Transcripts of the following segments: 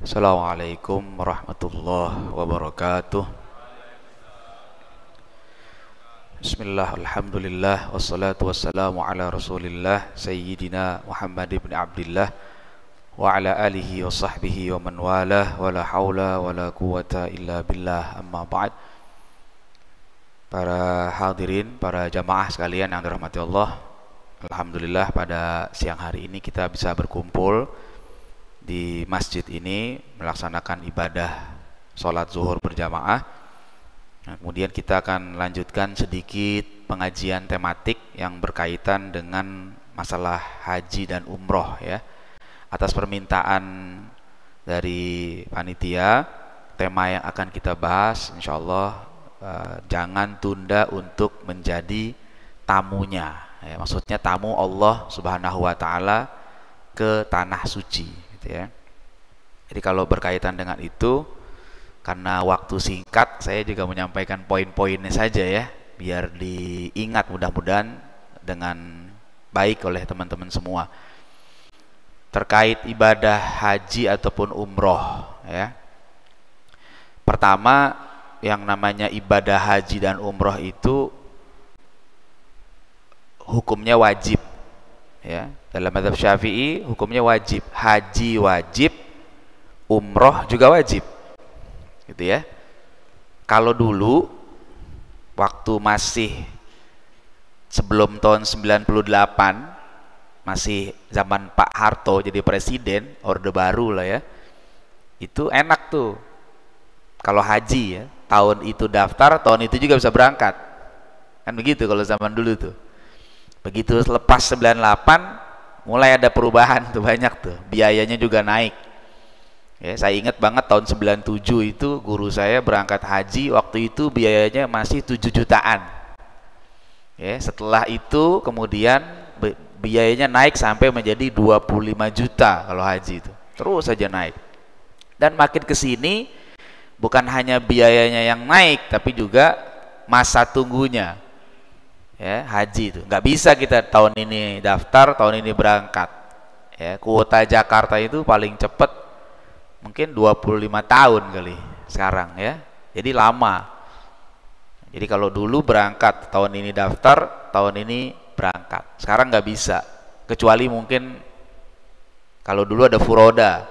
Assalamualaikum warahmatullahi wabarakatuh. Bismillah, alhamdulillah, wassalatu wassalamu ala rasulillah Sayyidina Muhammad ibn Abdillah wa ala alihi wa sahbihi wa man walah, wa la hawla wa la quwata illa billah, amma ba'd. Para hadirin, para jamaah sekalian yang dirahmati Allah, alhamdulillah pada siang hari ini kita bisa berkumpul di masjid ini melaksanakan ibadah sholat zuhur berjamaah. Nah, kemudian kita akan lanjutkan sedikit pengajian tematik yang berkaitan dengan masalah haji dan umroh ya. Atas permintaan dari panitia, tema yang akan kita bahas insyaallah jangan tunda untuk menjadi tamunya ya, maksudnya tamu Allah Subhanahu wa taala ke tanah suci gitu ya. Jadi kalau berkaitan dengan itu, karena waktu singkat, saya juga menyampaikan poin-poinnya saja ya, biar diingat mudah-mudahan dengan baik oleh teman-teman semua. Terkait ibadah haji ataupun umroh ya. Pertama, yang namanya ibadah haji dan umroh itu hukumnya wajib ya. Dalam mazhab Syafi'i hukumnya wajib. Haji wajib, umroh juga wajib gitu ya. Kalau dulu waktu masih sebelum tahun 98, masih zaman Pak Harto jadi presiden, Orde Baru lah ya, itu enak tuh kalau haji ya, tahun itu daftar, tahun itu juga bisa berangkat kan begitu kalau zaman dulu tuh. Begitu lepas 98 mulai ada perubahan tuh, banyak tuh, biayanya juga naik ya. Saya ingat banget tahun 97 itu guru saya berangkat haji, waktu itu biayanya masih 7 jutaan ya. Setelah itu kemudian biayanya naik sampai menjadi 25 juta kalau haji itu, terus saja naik. Dan makin kesini bukan hanya biayanya yang naik, tapi juga masa tunggunya ya. Haji itu nggak bisa kita tahun ini daftar, tahun ini berangkat ya. Kuota Jakarta itu paling cepat mungkin 25 tahun kali sekarang ya, jadi lama. Jadi kalau dulu berangkat tahun ini daftar, tahun ini berangkat, sekarang nggak bisa, kecuali mungkin kalau dulu ada furoda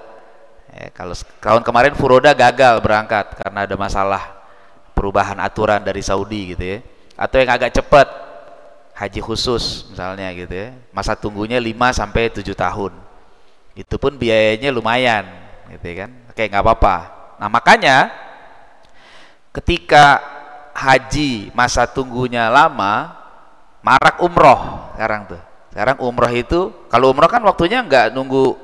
ya. Kalau tahun kemarin furoda gagal berangkat karena ada masalah perubahan aturan dari Saudi gitu ya. Atau yang agak cepat haji khusus misalnya gitu ya, masa tunggunya 5-7 tahun, itu pun biayanya lumayan gitu kan. Oke, nggak apa-apa. Nah makanya ketika haji masa tunggunya lama, marak umroh sekarang tuh. Sekarang umroh itu, kalau umroh kan waktunya nggak nunggu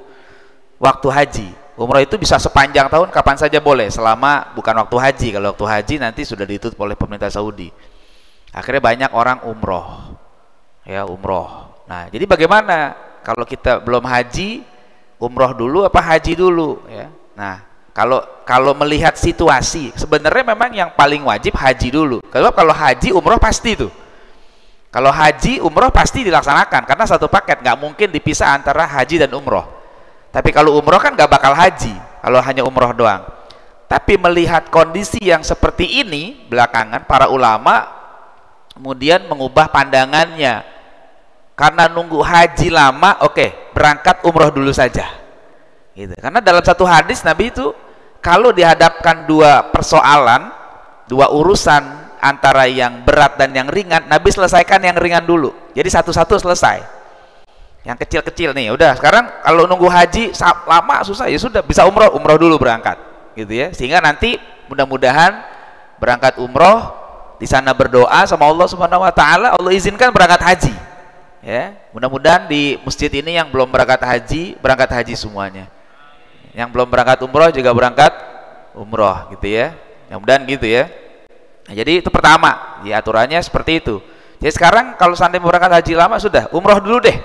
waktu haji. Umroh itu bisa sepanjang tahun, kapan saja boleh, selama bukan waktu haji. Kalau waktu haji nanti sudah ditutup oleh pemerintah Saudi. Akhirnya banyak orang umroh ya, umroh. Nah jadi bagaimana kalau kita belum haji, umroh dulu apa haji dulu ya. Nah kalau melihat situasi, sebenarnya memang yang paling wajib haji dulu. Kalau haji umroh pasti tuh, kalau haji umroh pasti dilaksanakan karena satu paket, nggak mungkin dipisah antara haji dan umroh. Tapi kalau umroh kan nggak bakal haji kalau hanya umroh doang. Tapi melihat kondisi yang seperti ini belakangan, para ulama kemudian mengubah pandangannya. Karena nunggu haji lama, oke, berangkat umroh dulu saja gitu. Karena dalam satu hadis Nabi itu kalau dihadapkan dua persoalan, dua urusan antara yang berat dan yang ringan, Nabi selesaikan yang ringan dulu. Jadi satu-satu selesai. Yang kecil-kecil nih, udah sekarang kalau nunggu haji lama susah, ya sudah bisa umroh dulu berangkat gitu ya. Sehingga nanti mudah-mudahan berangkat umroh, di sana berdoa sama Allah Subhanahu wa taala, Allah izinkan berangkat haji. Ya, mudah-mudahan di masjid ini yang belum berangkat haji semuanya. Yang belum berangkat umroh juga berangkat umroh gitu ya. Mudah-mudahan gitu ya. Nah, jadi itu pertama, ya aturannya seperti itu. Jadi sekarang kalau seandainya berangkat haji lama, sudah umroh dulu deh.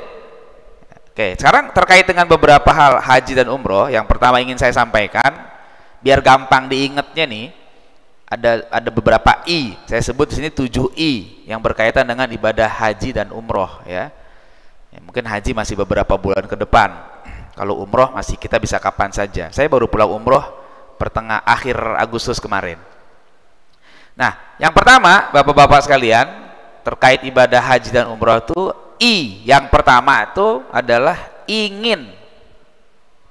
Oke, sekarang terkait dengan beberapa hal haji dan umroh, yang pertama ingin saya sampaikan biar gampang diingatnya nih, ada beberapa I, saya sebut di sini 7 I yang berkaitan dengan ibadah haji dan umroh ya. Mungkin haji masih beberapa bulan ke depan. Kalau umroh masih kita bisa kapan saja. Saya baru pulang umroh akhir Agustus kemarin. Nah, yang pertama bapak-bapak sekalian terkait ibadah haji dan umroh itu yang pertama itu adalah ingin.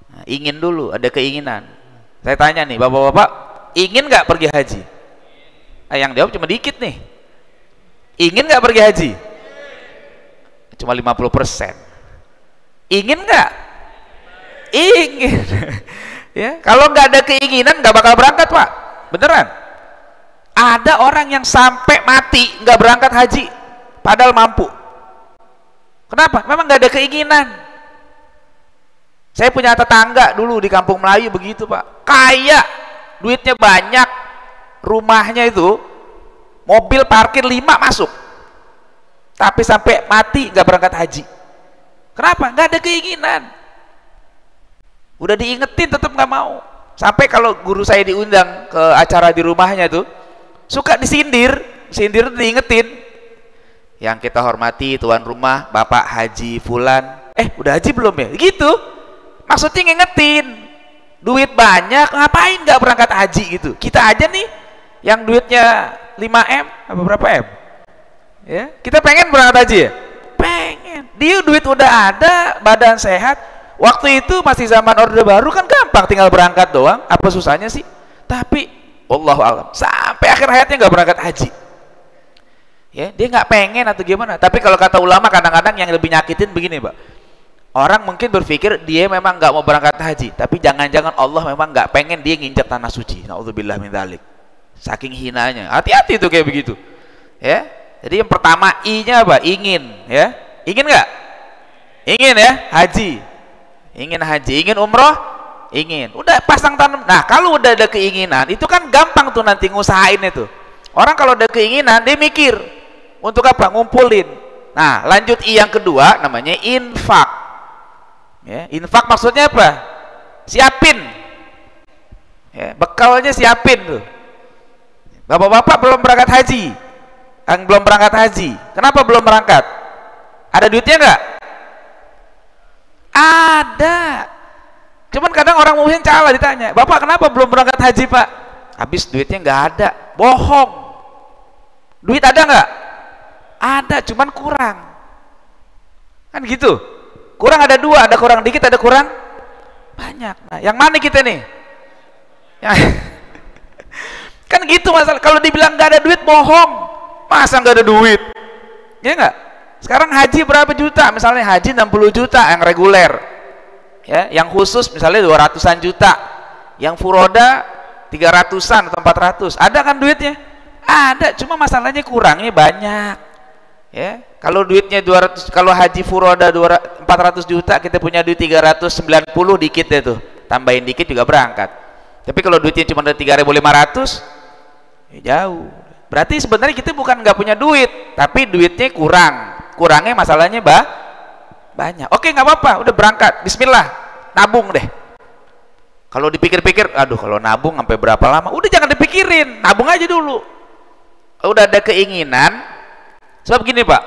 Nah, ingin dulu, ada keinginan. Saya tanya nih bapak-bapak, ingin nggak pergi haji? Yang jawab cuma dikit nih. Ingin nggak pergi haji? Cuma 50%. Ingin nggak? Ingin. Ya, kalau nggak ada keinginan nggak bakal berangkat, Pak. Beneran. Ada orang yang sampai mati nggak berangkat haji, padahal mampu. Kenapa? Memang nggak ada keinginan. Saya punya tetangga dulu di Kampung Melayu begitu, Pak. Kaya, duitnya banyak, rumahnya itu mobil parkir 5 masuk, tapi sampai mati nggak berangkat haji. Kenapa? Nggak ada keinginan. Udah diingetin tetap nggak mau. Sampai kalau guru saya diundang ke acara di rumahnya tuh suka disindir diingetin. Yang kita hormati tuan rumah Bapak Haji Fulan, udah haji belum ya? Gitu. Maksudnya ngingetin, duit banyak ngapain nggak berangkat haji gitu. Kita aja nih yang duitnya 5M apa berapa M ya, kita pengen berangkat haji ya, pengen. Dia duit udah ada, badan sehat. Waktu itu masih zaman Orde Baru kan gampang, tinggal berangkat doang, apa susahnya sih? Tapi wallahu alam sampai akhir hayatnya nggak berangkat haji ya, dia nggak pengen atau gimana. Tapi kalau kata ulama kadang-kadang yang lebih nyakitin begini, Pak. Orang mungkin berpikir dia memang nggak mau berangkat haji, tapi jangan-jangan Allah memang nggak pengen dia nginjak tanah suci. Naudzubillah min dzalik. Saking hinanya. Hati-hati tuh kayak begitu. Ya. Jadi yang pertama I-nya apa? Ingin, ya. Ingin nggak? Ingin ya, haji. Ingin haji, ingin umroh, ingin. Udah pasang tanam. Nah, kalau udah ada keinginan, itu kan gampang tuh nanti ngusahain itu. Orang kalau ada keinginan, dia mikir untuk apa? Ngumpulin. Nah, lanjut I yang kedua namanya infak. Ya, infak maksudnya apa? Siapin. Ya, bekalnya siapin tuh. Bapak-bapak belum berangkat haji. Yang belum berangkat haji. Kenapa belum berangkat? Ada duitnya nggak? Ada. Cuman kadang orang mungkin salah ditanya, Bapak kenapa belum berangkat haji, Pak? Habis duitnya nggak ada. Bohong. Duit ada nggak? Ada, cuman kurang. Kan gitu. Kurang ada 2, ada kurang dikit, ada kurang banyak. Nah, yang mana kita nih? Kan gitu masalah. Kalau dibilang nggak ada duit, bohong. Masa nggak ada duit? Ya nggak? Sekarang haji berapa juta? Misalnya haji 60 juta yang reguler. Ya, yang khusus misalnya 200-an juta. Yang furoda 300-an atau 400. Ada kan duitnya? Ada, cuma masalahnya kurangnya banyak. Ya, kalau duitnya 200, kalau haji furoda 400 juta, kita punya duit 390, dikit deh tuh. Tambahin dikit juga berangkat. Tapi kalau duitnya cuma ada 3.500, ya jauh. Berarti sebenarnya kita bukan nggak punya duit, tapi duitnya kurang. Kurangnya masalahnya banyak. Oke, nggak apa-apa, udah berangkat. Bismillah, nabung deh. Kalau dipikir-pikir, aduh kalau nabung sampai berapa lama? Udah jangan dipikirin, nabung aja dulu. Udah ada keinginan. Sebab gini, Pak,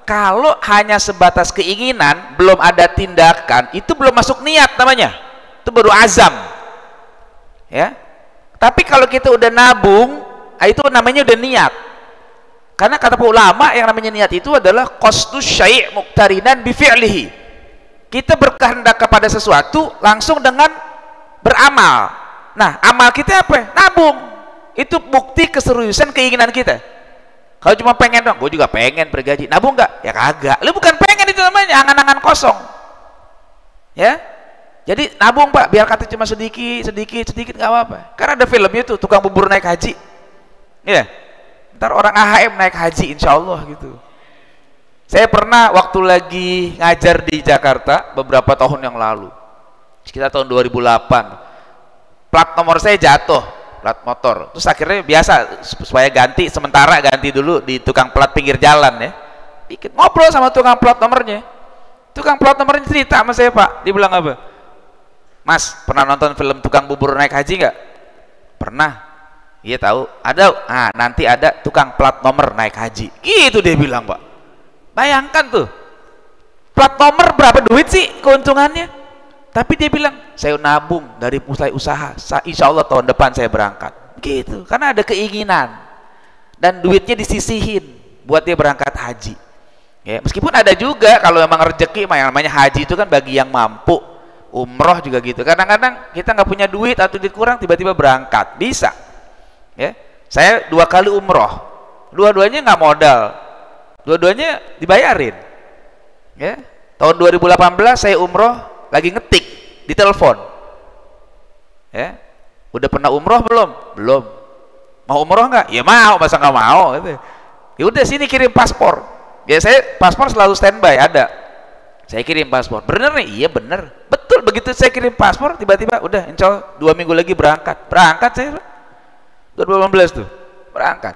kalau hanya sebatas keinginan, belum ada tindakan, itu belum masuk niat namanya. Itu baru azam. Ya. Tapi kalau kita udah nabung, itu namanya udah niat. Karena kata ulama yang namanya niat itu adalah qasdus syai' muqtarinan bi fi'lihi. Kita berkehendak kepada sesuatu langsung dengan beramal. Nah, amal kita apa? Nabung. Itu bukti keseriusan keinginan kita. Kalau cuma pengen dong, gue juga pengen bergaji, nabung nggak? Ya kagak. Lu bukan pengen, itu namanya angan-angan kosong. Ya, jadi nabung, Pak, biar kata cuma sedikit nggak apa-apa. Karena ada filmnya tuh, tukang bubur naik haji. Ya, ntar orang AHM naik haji, insya Allah gitu. Saya pernah waktu lagi ngajar di Jakarta beberapa tahun yang lalu, sekitar tahun 2008, plat nomor saya jatuh. Plat motor, terus akhirnya biasa supaya sementara ganti dulu di tukang plat pinggir jalan ya. Dikit ngobrol sama tukang plat nomornya. Tukang plat nomornya cerita sama saya, Pak. Dia bilang apa? Mas, pernah nonton film tukang bubur naik haji nggak? Pernah. Iya tahu. Ada. Ah, nanti ada tukang plat nomor naik haji. Gitu dia bilang, Pak. Bayangkan tuh. Plat nomor berapa duit sih keuntungannya? Tapi dia bilang, saya nabung dari mulai usaha, insya Allah tahun depan saya berangkat. Gitu, karena ada keinginan dan duitnya disisihin buat dia berangkat haji. Ya, meskipun ada juga kalau memang rezeki, yang namanya haji itu kan bagi yang mampu. Umroh juga gitu. Kadang-kadang kita nggak punya duit atau duit kurang, tiba-tiba berangkat, bisa. Ya, saya 2 kali umroh, dua-duanya nggak modal, dua-duanya dibayarin. Ya, tahun 2018 saya umroh lagi ngetik di telepon. Ya, udah pernah umroh belum? Belum. Mau umroh nggak? Ya mau, masa nggak mau? Gitu. Ya udah, sini kirim paspor. Ya, saya paspor selalu standby ada. Saya kirim paspor. Bener nih? Iya bener. Betul, begitu saya kirim paspor, tiba-tiba udah, insya Allah 2 minggu lagi berangkat. Berangkat saya 2018 tuh, berangkat.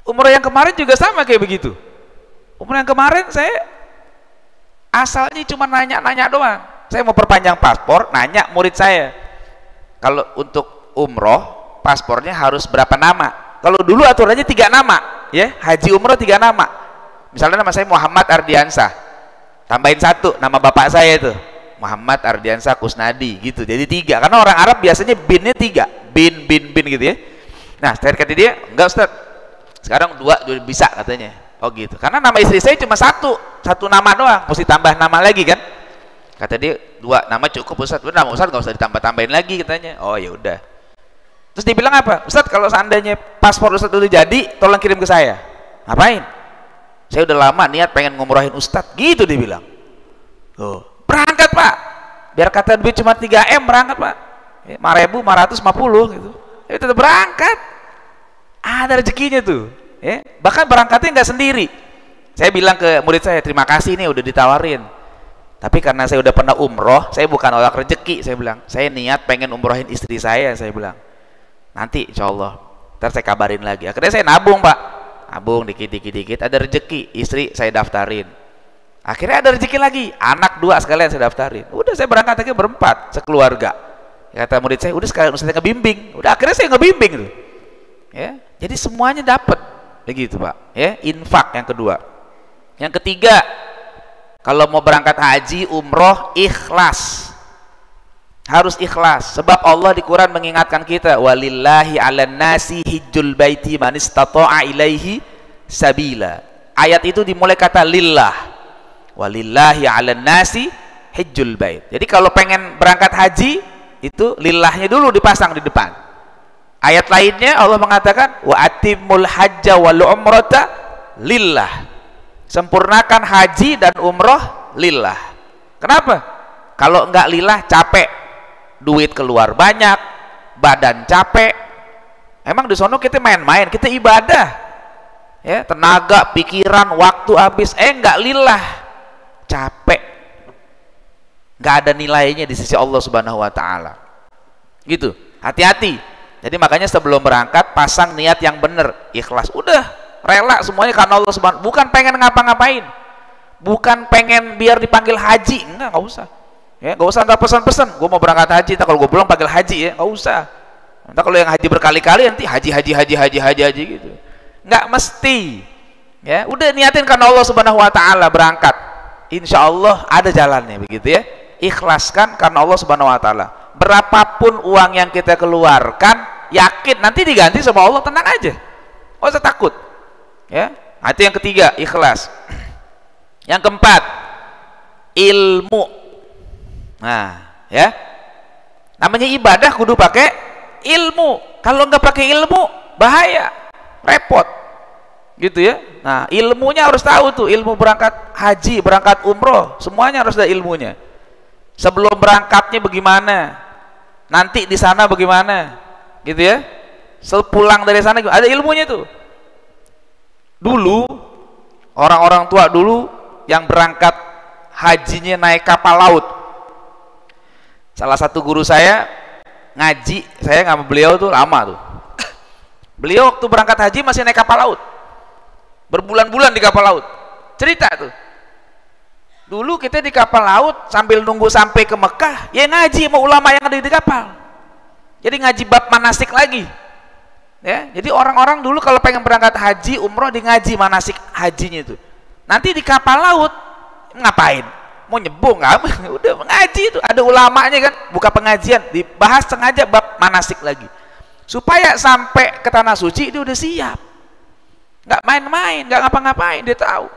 Umroh yang kemarin juga sama kayak begitu. Umroh yang kemarin saya asalnya cuma nanya-nanya doang. Saya mau perpanjang paspor, nanya murid saya, kalau untuk umroh paspornya harus berapa nama. Kalau dulu aturannya 3 nama, ya, haji umroh 3 nama. Misalnya nama saya Muhammad Ardiansah, tambahin 1 nama bapak saya itu Muhammad Ardiansah Kusnadi, gitu. Jadi 3, karena orang Arab biasanya binnya 3, bin gitu ya. Nah, saya kata dia, enggak Ustaz, sekarang 2 bisa katanya. Oh gitu, karena nama istri saya cuma 1 nama doang, mesti tambah nama lagi kan. Kata dia 2 nama cukup Ustaz. Udah, nama Ustaz nggak usah ditambah-tambahin lagi katanya. Oh ya udah. Terus dia bilang apa? Ustaz, kalau seandainya paspor Ustaz itu jadi, tolong kirim ke saya. Ngapain? Saya udah lama niat pengen ngumrohin Ustaz, gitu dia bilang. Oh, berangkat Pak, biar kata duit cuma 3M, berangkat Pak. 5.550 gitu. Ya tetap berangkat. Ada rezekinya tuh. Ya, bahkan berangkatnya nggak sendiri. Saya bilang ke murid saya, terima kasih nih udah ditawarin, tapi karena saya udah pernah umroh, saya bukan nolak rezeki. Saya bilang, saya niat pengen umrohin istri saya bilang, nanti insya Allah ntar saya kabarin lagi. Akhirnya saya nabung Pak, nabung dikit, ada rezeki, istri saya daftarin. Akhirnya ada rezeki lagi, anak 2 sekalian saya daftarin. Udah, saya berangkat lagi berempat sekeluarga. Kata murid saya, udah sekalian Ustaz ngebimbing. Udah, akhirnya saya ngebimbing tuh. Ya, jadi semuanya dapat begitu Pak. Ya, infak yang kedua. Yang ketiga, kalau mau berangkat haji umroh, ikhlas. Harus ikhlas, sebab Allah di Quran mengingatkan kita, walillahi 'alan nasi hijjul baiti man istata'a ilaihi sabila. Ayat itu dimulai kata lillah. Walillahi 'alan nasi hijjul bait. Jadi kalau pengen berangkat haji, itu lillahnya dulu dipasang di depan. Ayat lainnya Allah mengatakan wa atimul hajja wal umrata lillah. Sempurnakan haji dan umroh lillah. Kenapa? Kalau enggak lillah capek, duit keluar banyak, badan capek. Emang di sono kita main-main, kita ibadah, ya, tenaga, pikiran, waktu habis. Enggak lillah, capek, enggak ada nilainya di sisi Allah Subhanahu Wa Taala. Gitu, hati-hati. Jadi makanya sebelum berangkat pasang niat yang benar, ikhlas. Udah, rela semuanya karena Allah Subhanahu. Bukan pengen ngapa-ngapain, bukan pengen biar dipanggil haji, enggak usah. Ya, nggak usah, nggak pesan-pesan gue mau berangkat haji, tak kalau gue pulang panggil haji, ya nggak usah. Entah kalau yang haji berkali-kali nanti haji gitu, nggak mesti. Ya udah, niatin karena Allah Subhanahu Wa Taala, berangkat, insya Allah ada jalannya begitu ya. Ikhlaskan karena Allah Subhanahu Wa Taala. Berapapun uang yang kita keluarkan, yakin nanti diganti sama Allah, tenang aja, nggak usah takut. Ya, itu yang ketiga, ikhlas. Yang keempat, ilmu. Nah, ya, namanya ibadah kudu pakai ilmu. Kalau nggak pakai ilmu bahaya, repot, gitu ya. Nah, ilmunya harus tahu tuh, ilmu berangkat haji, berangkat umroh, semuanya harus ada ilmunya. Sebelum berangkatnya bagaimana, nanti di sana bagaimana, gitu ya. Sepulang dari sana ada ilmunya tuh. Dulu orang-orang tua dulu yang berangkat hajinya naik kapal laut. Salah satu guru saya ngaji, saya sama beliau tuh lama tuh. Beliau waktu berangkat haji masih naik kapal laut, berbulan-bulan di kapal laut. Cerita tuh, dulu kita di kapal laut sambil nunggu sampai ke Mekah, ya ngaji sama ulama yang ada di kapal. Jadi ngaji bab manasik lagi. Ya, jadi orang-orang dulu kalau pengen berangkat haji, umroh, di ngaji manasik hajinya itu. Nanti di kapal laut ngapain? mau nyebung nggak? Udah mengaji itu, ada ulamanya kan, buka pengajian, dibahas sengaja bab manasik lagi, supaya sampai ke tanah suci dia udah siap, nggak main-main, nggak ngapa-ngapain, dia tahu.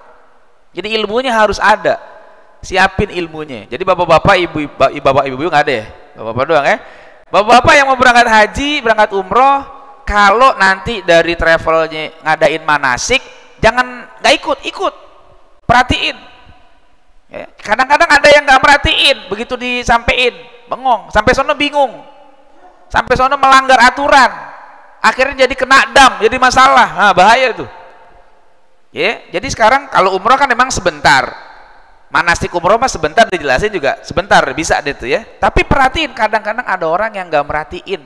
Jadi ilmunya harus ada, siapin ilmunya. Jadi bapak-bapak, ibu-ibu nggak ada ya, bapak-bapak doang ya. Bapak-bapak yang mau berangkat haji, berangkat umroh, kalau nanti dari travelnya ngadain manasik, jangan nggak ikut, perhatiin. Kadang-kadang ada yang nggak merhatiin, begitu disampein bengong, sampai sono bingung, sampai sono melanggar aturan, akhirnya jadi kena dam, jadi masalah. Nah, bahaya tuh. Jadi sekarang kalau umroh kan memang sebentar, manasik umroh mah sebentar, dijelasin juga sebentar bisa deh tuh ya. Tapi perhatiin, kadang-kadang ada orang yang nggak merhatiin,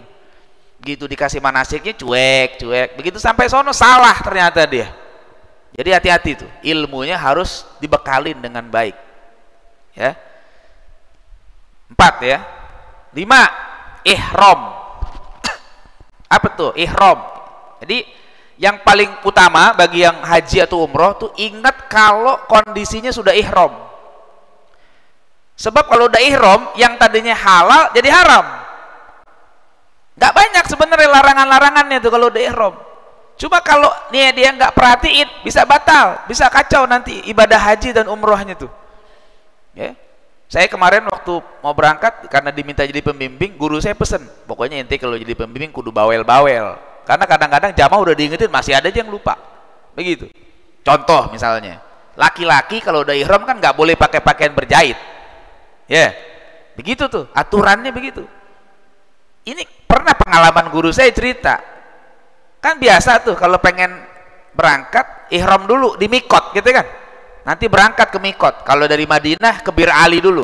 gitu dikasih manasiknya cuek, begitu sampai sono salah ternyata dia. Jadi hati-hati tuh, ilmunya harus dibekalin dengan baik. Ya. 4 ya. 5, ihram. Apa tuh ihram? Jadi yang paling utama bagi yang haji atau umroh tuh ingat kalau kondisinya sudah ihram. Sebab kalau udah ihram, yang tadinya halal jadi haram. Gak banyak sebenarnya larangan-larangannya tuh kalau udah ihram. Cuma kalau dia nggak perhatiin, bisa batal, bisa kacau nanti ibadah haji dan umrohnya tuh. Ya. Saya kemarin waktu mau berangkat, karena diminta jadi pembimbing, guru saya pesen, pokoknya ente kalau jadi pembimbing kudu bawel-bawel, karena kadang-kadang jamaah udah diingetin masih ada aja yang lupa. Begitu. Contoh misalnya, laki-laki kalau udah ihram kan nggak boleh pakai pakaian berjahit. Ya. Begitu tuh, aturannya begitu. Ini pernah pengalaman guru saya cerita. Kan biasa tuh kalau pengen berangkat ihram dulu di mikot gitu kan. Nanti berangkat ke mikot. Kalau dari Madinah ke Bir Ali dulu.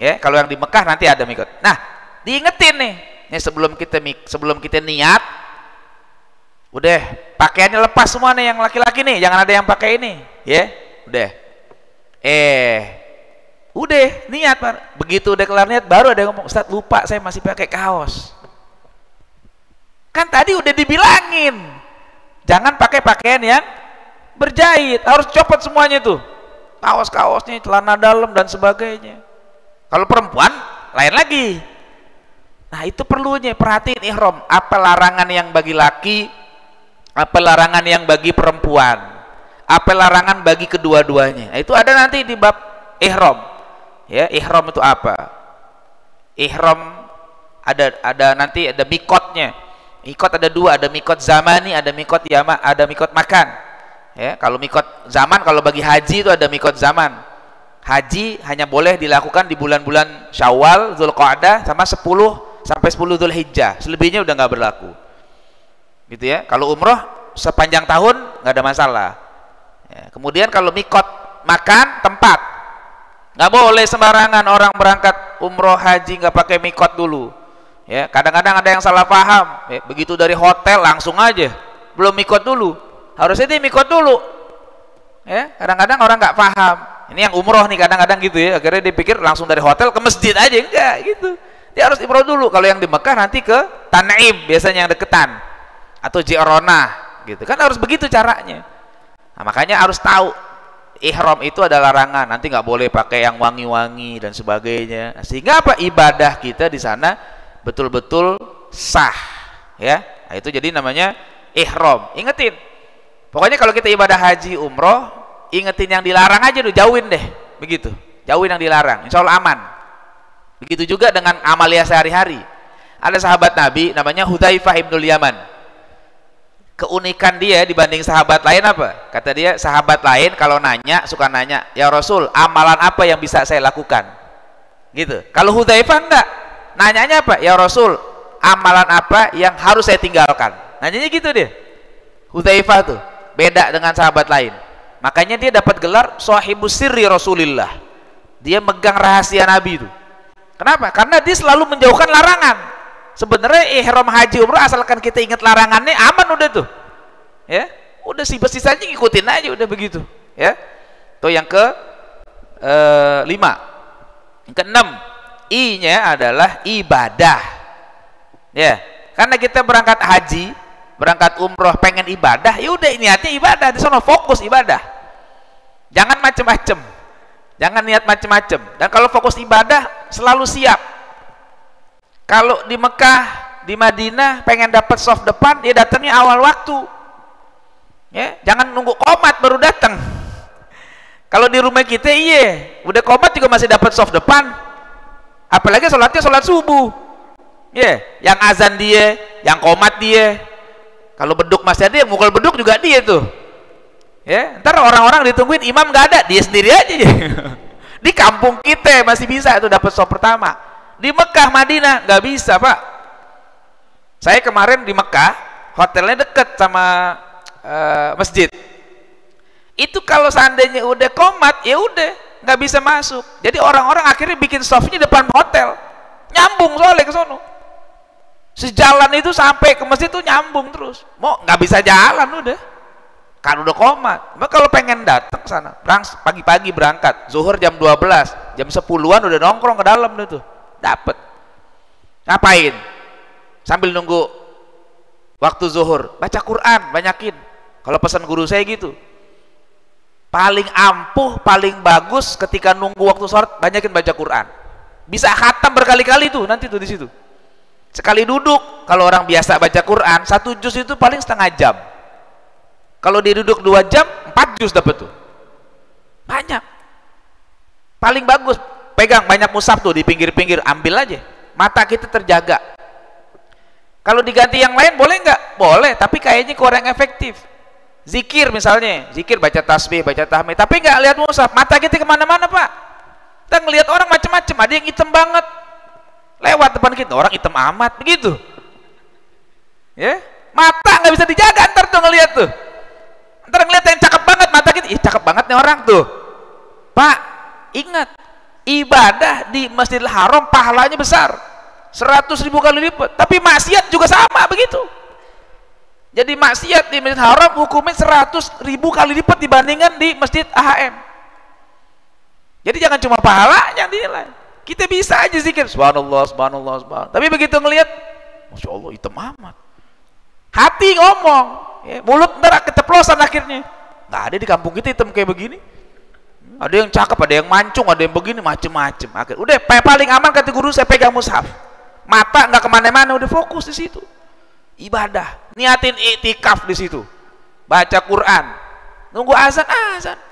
Ya, kalau yang di Mekah nanti ada mikot. Nah, diingetin nih. Sebelum kita niat, udah pakaiannya lepas semua nih yang laki-laki nih, jangan ada yang pakai ini, ya. Udah. Udah niat, Pak. Begitu udah kelar niat baru ada yang ngomong, "Ustaz, lupa saya masih pakai kaos." Kan tadi udah dibilangin. Jangan pakai pakaian yang berjahit, harus copot semuanya tuh, kaos-kaosnya, celana dalam dan sebagainya. Kalau perempuan lain lagi. Nah, itu perlunya perhatiin ihram, apa larangan yang bagi laki, apa larangan yang bagi perempuan, apa larangan bagi kedua-duanya. Nah, itu ada nanti di bab ihram. Ya, ihram itu apa? Ihram ada nanti ada mikotnya. Mikot ada dua, ada mikot zamani, ada mikot yama, ada mikot makan. Ya, kalau mikot zaman, kalau bagi haji itu ada mikot zaman. Haji hanya boleh dilakukan di bulan-bulan Syawal, Dzulqa'dah sama 10 sampai 10 Dzulhijjah. Selebihnya udah nggak berlaku. Gitu ya. Kalau umroh sepanjang tahun nggak ada masalah. Ya, kemudian kalau mikot makan tempat, nggak boleh sembarangan orang berangkat umroh haji nggak pakai mikot dulu. Ya, kadang-kadang ada yang salah paham. Ya, begitu dari hotel langsung aja, belum mikot dulu. Harusnya dia mikot dulu. Ya, kadang-kadang orang nggak paham. Ini yang umroh nih kadang-kadang gitu ya. Akhirnya dia pikir langsung dari hotel ke masjid aja, enggak gitu. Dia harus umroh dulu. Kalau yang di Mekah nanti ke Tan'im, biasanya yang deketan, atau Ji'ronah gitu. Kan harus begitu caranya. Nah, makanya harus tahu ihram itu ada larangan. Nanti nggak boleh pakai yang wangi-wangi dan sebagainya. Nah, sehingga apa? Ibadah kita di sana betul-betul sah. Ya, nah, itu jadi namanya ihram. Ingetin. Pokoknya kalau kita ibadah haji umroh, ingetin yang dilarang aja dulu, jauhin deh, begitu, jauhin yang dilarang, insya Allah aman. Begitu juga dengan amalia sehari-hari. Ada sahabat Nabi namanya Hudzaifah ibnul Yaman. Keunikan dia dibanding sahabat lain apa? Kata dia, sahabat lain kalau nanya, suka nanya, "Ya Rasul, amalan apa yang bisa saya lakukan?" Gitu. Kalau Hudzaifah enggak, nanyanya apa? "Ya Rasul, amalan apa yang harus saya tinggalkan?" Nanyanya gitu dia. Hudzaifah tuh beda dengan sahabat lain. Makanya dia dapat gelar Shahibus Sirri Rasulillah. Dia megang rahasia Nabi itu. Kenapa? Karena dia selalu menjauhkan larangan. Sebenarnya ihram haji umrah asalkan kita ingat larangannya aman udah tuh. Ya, udah sisanya ngikutin aja udah begitu. Ya. Tuh yang ke 5. Yang ke-6, I-nya adalah ibadah. Ya, karena kita berangkat haji, berangkat umroh pengen ibadah, ya udah niatnya ibadah, di sana fokus ibadah. Jangan macem-macem. Jangan niat macem-macem. Dan kalau fokus ibadah selalu siap. Kalau di Mekah, di Madinah pengen dapat soft depan, ya datangnya awal waktu. Ya, jangan nunggu qomat baru datang. Kalau di rumah kita iya, udah qomat juga masih dapat soft depan. Apalagi sholatnya sholat subuh. Ya, yang azan dia, yang qomat dia. Kalau beduk masih ada, yang mukul beduk juga dia tuh. Ya, ntar orang-orang ditungguin imam nggak ada, dia sendiri aja. Di kampung kita masih bisa tuh dapat soft pertama. Di Mekah, Madinah nggak bisa, Pak. Saya kemarin di Mekah, hotelnya deket sama masjid. Itu kalau seandainya udah komat, ya udah nggak bisa masuk. Jadi orang-orang akhirnya bikin softnya depan hotel, nyambung soalnya ke sono. Sejalan itu sampai ke masjid tuh nyambung terus. Mau nggak bisa jalan udah, kan udah komat. Maka kalau pengen datang ke sana, pagi-pagi berangkat, zuhur jam 12, jam 10-an udah nongkrong ke dalam tuh, dapet. Ngapain? Sambil nunggu waktu zuhur, baca Quran, banyakin. Kalau pesan guru saya gitu, paling ampuh, paling bagus ketika nunggu waktu sholat, banyakin baca Quran. Bisa khatam berkali-kali tuh nanti tuh di situ. Sekali duduk, kalau orang biasa baca Quran, 1 juz itu paling setengah jam. Kalau dia duduk 2 jam, 4 juz dapat tuh. Banyak. Paling bagus, pegang banyak mushaf tuh di pinggir-pinggir, ambil aja. Mata kita terjaga. Kalau diganti yang lain boleh nggak? Boleh, tapi kayaknya kurang efektif. Zikir misalnya, zikir baca tasbih, baca tahmid, tapi nggak lihat mushaf, mata kita kemana-mana Pak. Kita ngelihat orang macam-macam, ada yang hitam banget, lewat depan kita, orang hitam amat, begitu. Ya, mata nggak bisa dijaga, ntar tuh ngelihat tuh, ntar ngelihat yang cakep banget, mata kita, ih cakep banget nih orang tuh. Pak, ingat, ibadah di Masjidil Haram pahalanya besar, 100.000 kali lipat, tapi maksiat juga sama begitu. Jadi maksiat di Masjid Haram hukumnya 100.000 kali lipat dibandingkan di Masjid AHM. Jadi jangan cuma pahala yang dinilai. Kita bisa aja zikir subhanallah, subhanallah, subhanallah. Tapi begitu ngelihat, masya Allah hitam amat. Hati ngomong, ya, mulut ntar keceplosan akhirnya. Nggak ada di kampung kita hitam kayak begini. Ada yang cakep, ada yang mancung, ada yang begini, macem-macem. Udah paling aman kata guru saya pegang mushaf. Mata nggak kemana-mana, udah fokus di situ. Ibadah, niatin iktikaf di situ, baca Quran, nunggu azan,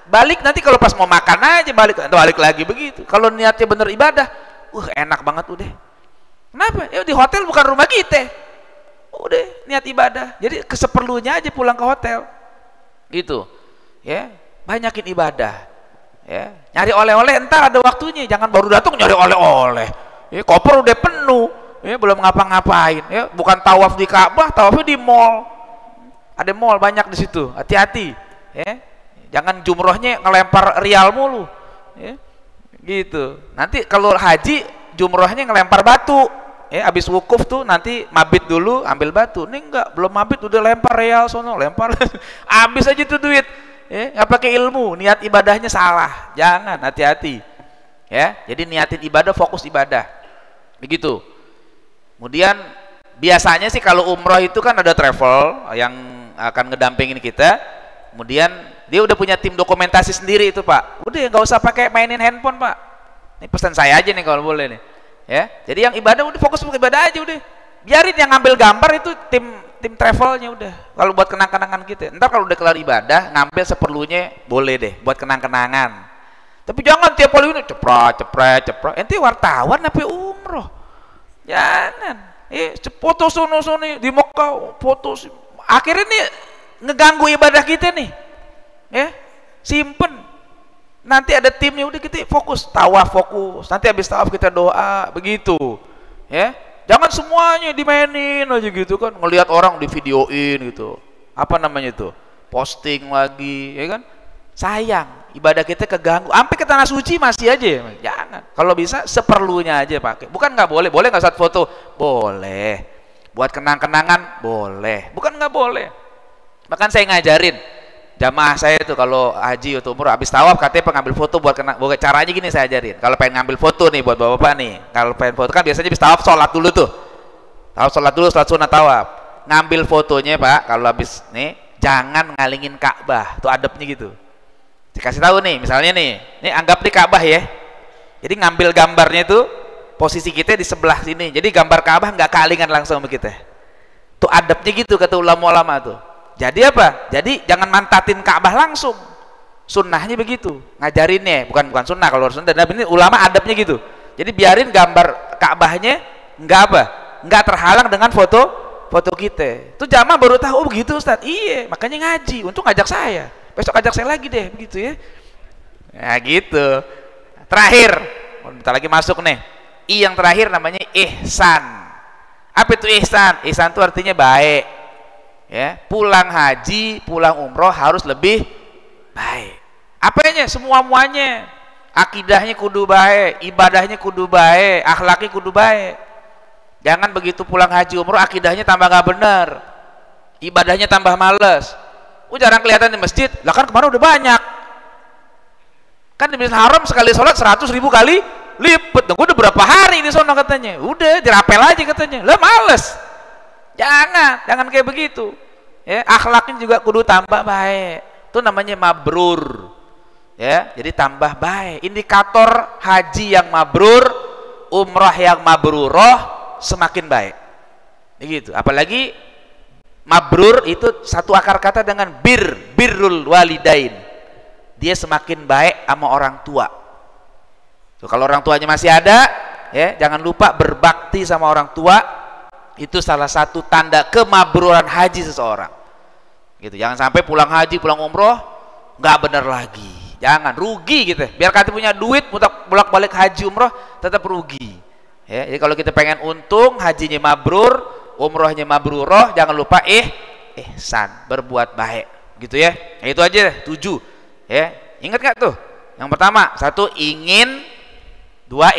balik nanti kalau pas mau makan aja balik lagi begitu. Kalau niatnya bener ibadah, enak banget udah. Kenapa? Ya di hotel bukan rumah kita, udah niat ibadah. Jadi keseperlunya aja pulang ke hotel, gitu. Ya, banyakin ibadah. Ya, nyari oleh-oleh entar ada waktunya, jangan baru datang nyari oleh-oleh. Ya, koper udah penuh. Ya, belum ngapa-ngapain, ya, bukan tawaf di Ka'bah, tawafnya di mall. Ada mall banyak di situ, hati-hati, ya. Jangan jumrohnya ngelempar rial mulu, ya. Gitu. Nanti kalau haji jumrohnya ngelempar batu, ya, habis wukuf tuh nanti mabit dulu ambil batu. Ini enggak, belum mabit udah lempar rial sono, lempar. Habis aja tuh duit. Ya, nggak pakai ilmu, niat ibadahnya salah. Jangan, hati-hati. Ya, jadi niatin ibadah, fokus ibadah. Begitu. Kemudian biasanya sih kalau umroh itu kan ada travel yang akan ngedampingin kita. Kemudian dia udah punya tim dokumentasi sendiri itu Pak. Udah nggak usah pakai mainin handphone Pak. Ini pesan saya aja nih kalau boleh nih. Ya, jadi yang ibadah udah fokus ke ibadah aja udah. Biarin yang ngambil gambar itu tim travelnya udah. Kalau buat kenang-kenangan kita. Ntar kalau udah kelar ibadah ngambil seperlunya boleh deh buat kenang-kenangan. Tapi jangan tiap kali ini cepret. Ente wartawan apa umroh? Jangan, foto sono di Mekah, foto. Akhirnya nih ngeganggu ibadah kita nih, ya. Simpen. Nanti ada timnya, udah kita fokus, tawaf fokus. Nanti habis tawaf kita doa, begitu, ya. Jangan semuanya dimainin aja gitu kan, ngelihat orang di videoin gitu. Apa namanya itu? Posting lagi, ya kan? Sayang, ibadah kita keganggu. Sampai ke tanah suci masih aja, jangan. Kalau bisa seperlunya aja pakai. Bukan nggak boleh, boleh nggak saat foto? Boleh. Buat kenang-kenangan, boleh. Bukan nggak boleh. Bahkan saya ngajarin jamaah saya itu kalau haji atau umroh habis tawaf katanya pengambil foto buat kenang. Caranya gini saya ajarin. Kalau pengen ngambil foto nih buat bapak-bapak nih, kalau pengen foto kan biasanya habis tawaf sholat dulu tuh. Tawaf sholat dulu, sholat sunat tawaf. Ngambil fotonya Pak, kalau habis nih jangan ngalingin Ka'bah, tuh adabnya gitu. Dikasih tahu nih, misalnya nih, ini anggap di Ka'bah ya. Jadi ngambil gambarnya itu posisi kita di sebelah sini. Jadi gambar Ka'bah nggak kealingan langsung sama kita. Tuh adabnya gitu kata ulama-ulama tuh. Jadi apa? Jadi jangan mantatin Ka'bah langsung. Sunnahnya begitu, ngajarinnya bukan sunnah. Kalau sunnah dan ini ulama adabnya gitu. Jadi biarin gambar Ka'bahnya nggak apa? Nggak terhalang dengan foto kita. Itu jamaah baru tahu, oh begitu Ustaz. Iya, makanya ngaji. Untung ngajak saya. Besok ajak saya lagi deh, begitu ya. Ya gitu. Terakhir, bentar lagi masuk nih. I yang terakhir namanya ihsan. Apa itu ihsan? Ihsan itu artinya baik. Ya, pulang haji, pulang umroh harus lebih baik. Apanya? Semua-muanya. Akidahnya kudu baik, ibadahnya kudu baik, akhlaknya kudu baik. Jangan begitu pulang haji umroh akidahnya tambah gak bener, ibadahnya tambah males. Jarang kelihatan di masjid. Lah kan kemarin udah banyak. Kan di Masjidil Haram sekali sholat 100.000 kali lipat. Nah, gue udah berapa hari di sono katanya. Udah dirapel aja katanya. Lah males. Jangan kayak begitu. Ya, akhlaknya juga kudu tambah baik. Itu namanya mabrur. Ya, jadi tambah baik. Indikator haji yang mabrur, umrah yang mabruroh semakin baik. Begitu. Apalagi mabrur itu satu akar kata dengan birrul walidain. Dia semakin baik sama orang tua. So, kalau orang tuanya masih ada, ya jangan lupa berbakti sama orang tua. Itu salah satu tanda kemabruran haji seseorang. Gitu. Jangan sampai pulang haji, pulang umroh nggak bener lagi. Jangan, rugi gitu. Biar kata punya duit bolak-balik haji umroh tetap rugi. Ya, jadi kalau kita pengen untung, hajinya mabrur, umrohnya mabruroh, jangan lupa ihsan, berbuat baik, gitu ya. Nah, itu aja 7. Ya, ingat nggak tuh? Yang pertama, 1 ingin, 2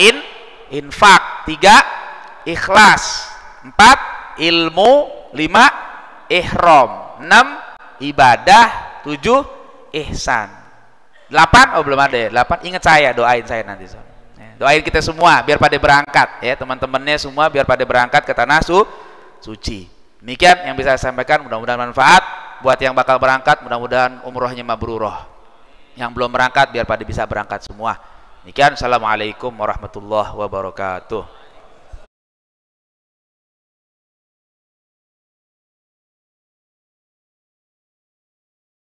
infak, 3 ikhlas, 4 ilmu, 5 ihram, 6 ibadah, 7 ihsan. 8 oh belum ada ya. 8 ingat saya, doain saya nanti. Doain kita semua biar pada berangkat ya, teman-temannya semua biar pada berangkat ke tanah suci. Demikian yang bisa saya sampaikan, mudah-mudahan manfaat buat yang bakal berangkat, mudah-mudahan umrohnya mabruroh. Yang belum berangkat biar pada bisa berangkat semua. Demikian, assalamualaikum warahmatullahi wabarakatuh.